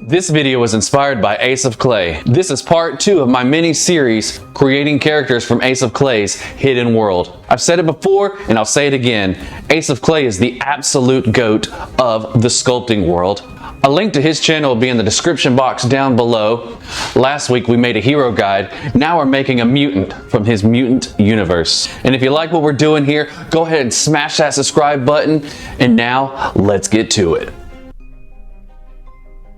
This video was inspired by Ace of Clay. This is part 2 of my mini-series creating characters from Ace of Clay's hidden world. I've said it before and I'll say it again. Ace of Clay is the absolute GOAT of the sculpting world. A link to his channel will be in the description box down below. Last week we made a hero guide. Now we're making a mutant from his mutant universe. And if you like what we're doing here, go ahead and smash that subscribe button. And now let's get to it.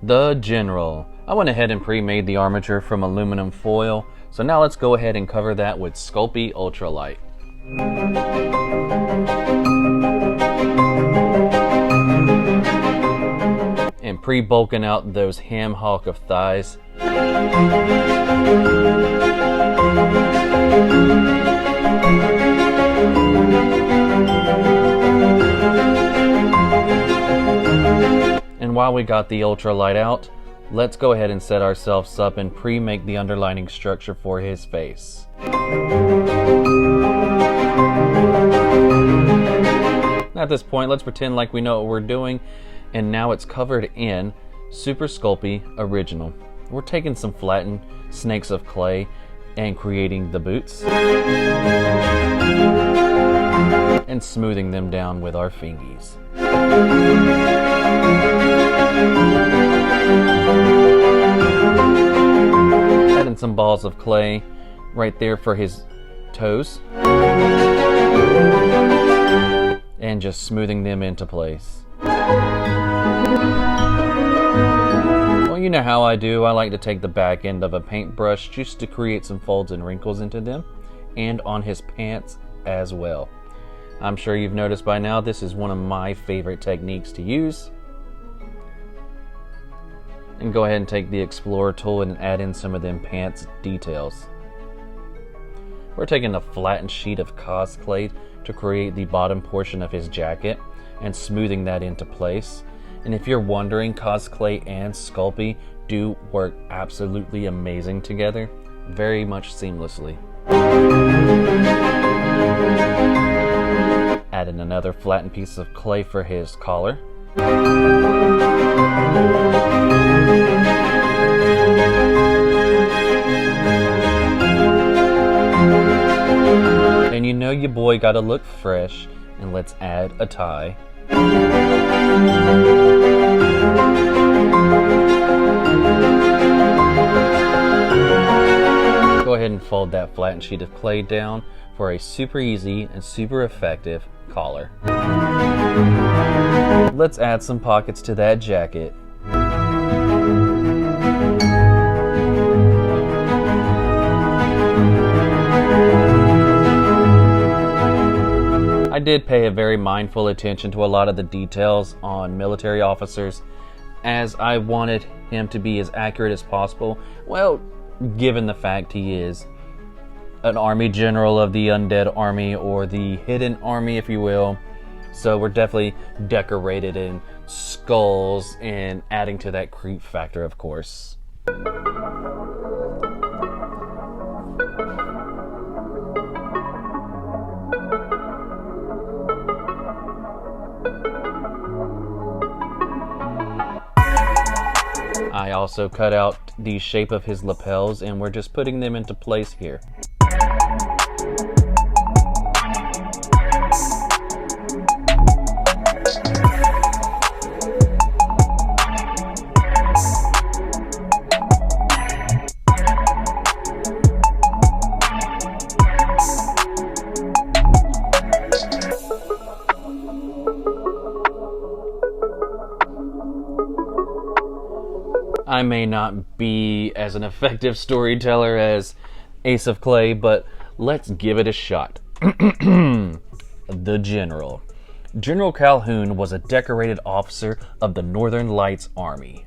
The General. I went ahead and pre-made the armature from aluminum foil, so now let's go ahead and cover that with Sculpey Ultralight. And pre-bulking out those ham hock of thighs. And while we got the ultralight out, let's go ahead and set ourselves up and pre-make the underlining structure for his face. At this point, let's pretend like we know what we're doing, and now it's covered in Super Sculpey Original. We're taking some flattened snakes of clay and creating the boots and smoothing them down with our fingies. Adding some balls of clay right there for his toes and just smoothing them into place. Well, you know how I do. I like to take the back end of a paintbrush just to create some folds and wrinkles into them, and on his pants as well. I'm sure you've noticed by now this is one of my favorite techniques to use. And go ahead and take the Explorer tool and add in some of them pants details. We're taking a flattened sheet of cosplay to create the bottom portion of his jacket and smoothing that into place. And if you're wondering, cosplay and Sculpey do work absolutely amazing together, very much seamlessly. Adding another flattened piece of clay for his collar. And you know your boy gotta look fresh, and let's add a tie. Go ahead and fold that flattened sheet of clay down for a super easy and super effective collar. Let's add some pockets to that jacket. I did pay a very mindful attention to a lot of the details on military officers, as I wanted him to be as accurate as possible. Well, given the fact he is an army general of the undead army, or the hidden army if you will, so we're definitely decorated in skulls and adding to that creep factor, of course. I also cut out the shape of his lapels, and we're just putting them into place here. I may not be as an effective storyteller as Ace of Clay, but let's give it a shot. The General. General Calhoun was a decorated officer of the Northern Lights Army,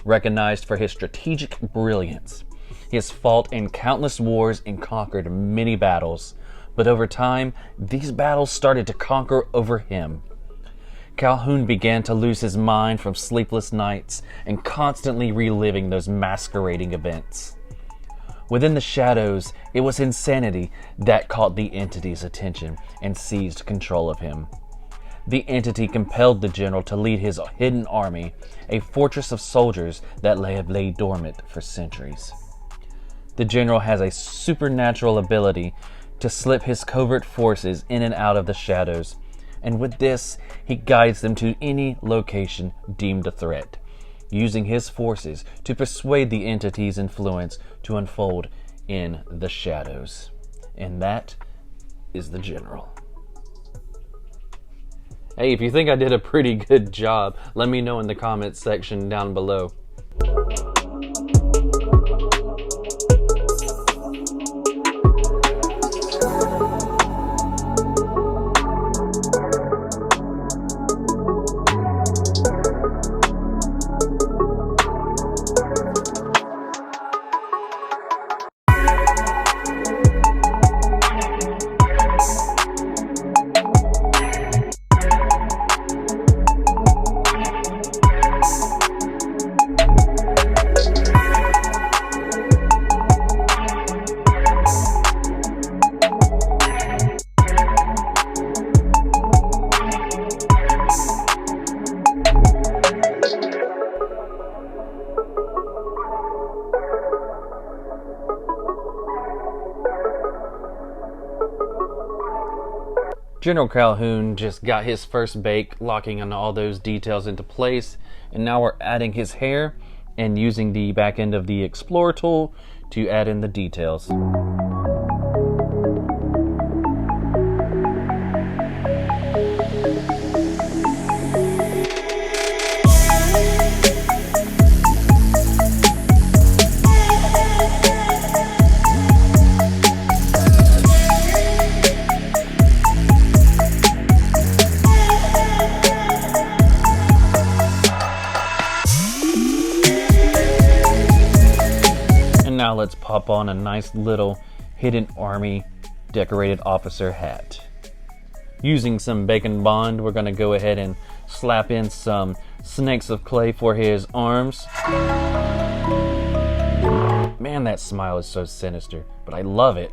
recognized for his strategic brilliance. He has fought in countless wars and conquered many battles, but over time, these battles started to conquer over him. Calhoun began to lose his mind from sleepless nights and constantly reliving those masquerading events. Within the shadows, it was insanity that caught the entity's attention and seized control of him. The entity compelled the general to lead his hidden army, a fortress of soldiers that have laid dormant for centuries. The general has a supernatural ability to slip his covert forces in and out of the shadows, and with this, he guides them to any location deemed a threat, using his forces to persuade the entity's influence to unfold in the shadows. And that is the general. Hey, if you think I did a pretty good job, let me know in the comments section down below. General Calhoun just got his first bake, locking on all those details into place, and now we're adding his hair and using the back end of the Explorer tool to add in the details. Now let's pop on a nice little hidden army decorated officer hat. Using some bacon bond, we're going to go ahead and slap in some snakes of clay for his arms. Man, that smile is so sinister, but I love it.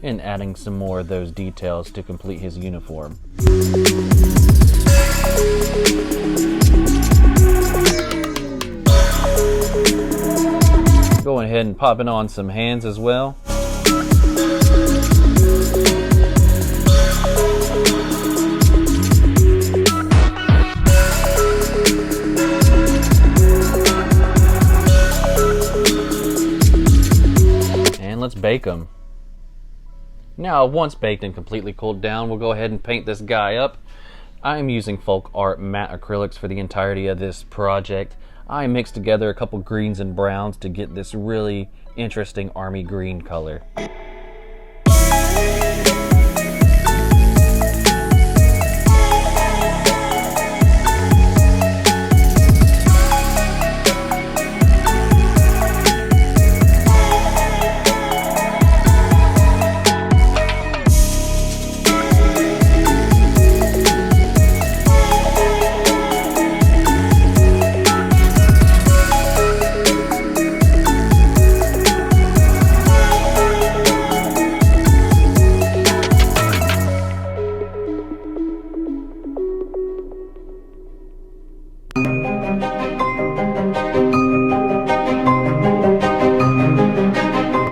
And adding some more of those details to complete his uniform. Going ahead and popping on some hands as well. And let's bake them. Now, once baked and completely cooled down, we'll go ahead and paint this guy up. I am using folk art matte acrylics for the entirety of this project. I mixed together a couple greens and browns to get this really interesting army green color.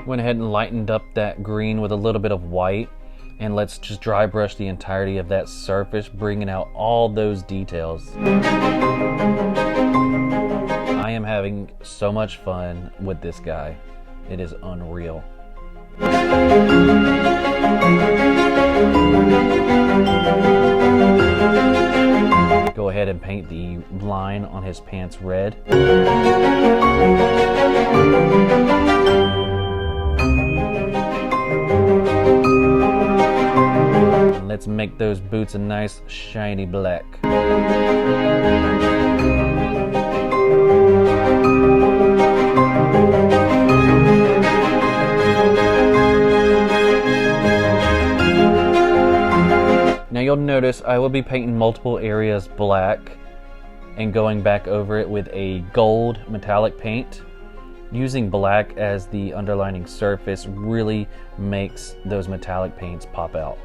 Went ahead and lightened up that green with a little bit of white, and let's just dry brush the entirety of that surface, bringing out all those details. I am having so much fun with this guy. It is unreal. Go ahead and paint the line on his pants red. And let's make those boots a nice shiny black. Now you'll notice I will be painting multiple areas black and going back over it with a gold metallic paint. Using black as the underlining surface really makes those metallic paints pop out.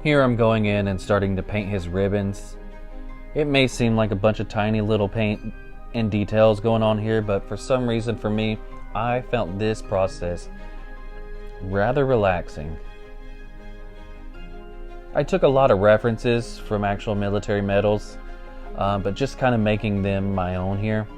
Here I'm going in and starting to paint his ribbons. It may seem like a bunch of tiny little paint and details going on here, but for some reason for me, I felt this process rather relaxing. I took a lot of references from actual military medals, but just kind of making them my own here.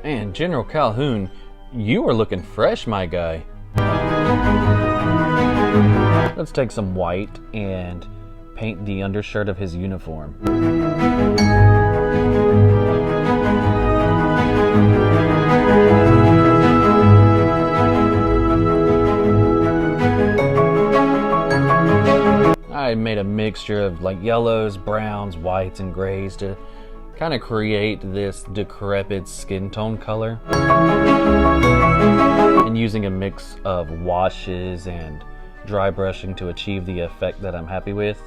Man, General Calhoun, you are looking fresh, my guy. Let's take some white and paint the undershirt of his uniform. I made a mixture of like yellows, browns, whites, and grays to kind of create this decrepit skin tone color. And using a mix of washes and dry brushing to achieve the effect that I'm happy with.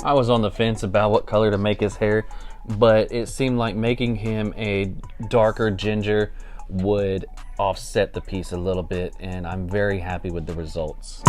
I was on the fence about what color to make his hair, but it seemed like making him a darker ginger would offset the piece a little bit, and I'm very happy with the results.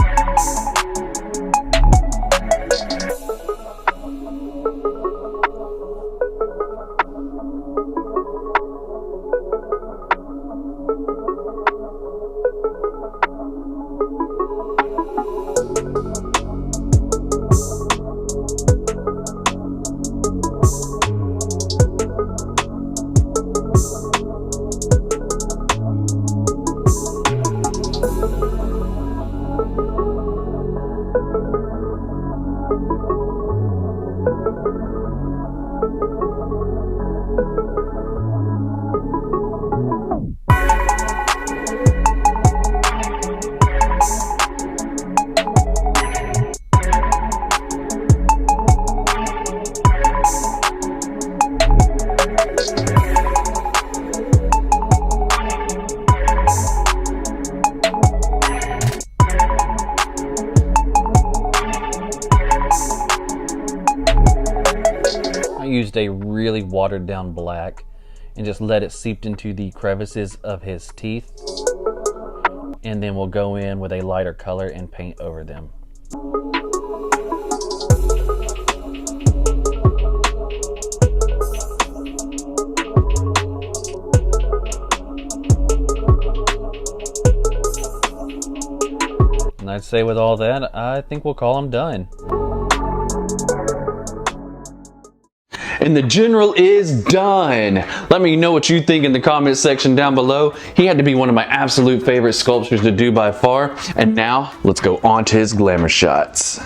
I used a really watered down black and just let it seep into the crevices of his teeth, and then we'll go in with a lighter color and paint over them. And I'd say with all that, I think we'll call him done. And the general is done. Let me know what you think in the comment section down below. He had to be one of my absolute favorite sculptures to do by far. And now let's go on to his glamour shots.